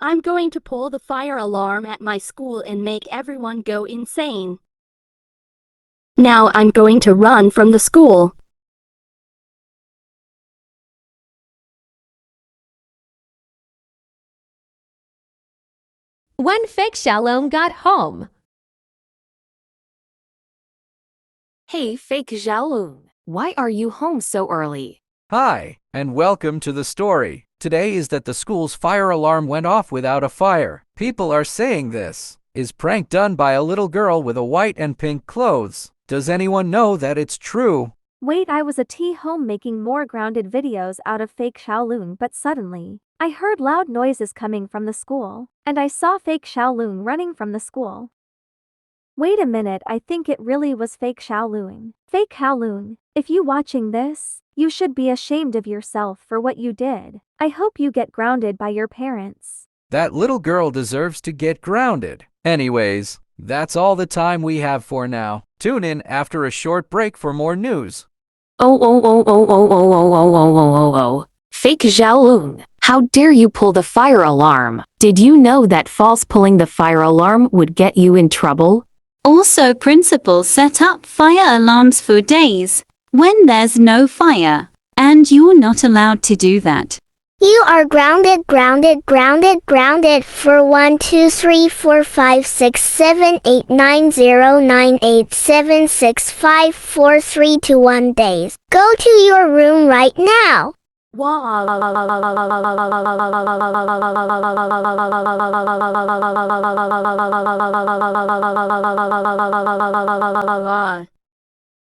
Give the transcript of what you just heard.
I'm going to pull the fire alarm at my school and make everyone go insane. Now I'm going to run from the school. When fake Xiaoleung got home. Hey, fake Xiaoleung, why are you home so early? Hi, and welcome to the story. Today is that the school's fire alarm went off without a fire. People are saying this is prank done by a little girl with a white and pink clothes. Does anyone know that it's true? Wait, I was at home making more grounded videos out of fake Xiaoleung, but suddenly, I heard loud noises coming from the school, and I saw fake Xiaoleung running from the school. Wait a minute, I think it really was fake Xiaoleung. Fake Xiaoleung, if you watching this, you should be ashamed of yourself for what you did. I hope you get grounded by your parents. That little girl deserves to get grounded. Anyways, that's all the time we have for now. Tune in after a short break for more news. Fake Xiaoleung, how dare you pull the fire alarm? Did you know that false pulling the fire alarm would get you in trouble? Also, principals set up fire alarms for days when there's no fire, and you're not allowed to do that. You are grounded for 1, 2, 3, 4, 5, 6, 7, 8, 9, 0, 9, 8, 7, 6, 5, 4, 3, 2, 1 days. Go to your room right now. Wow.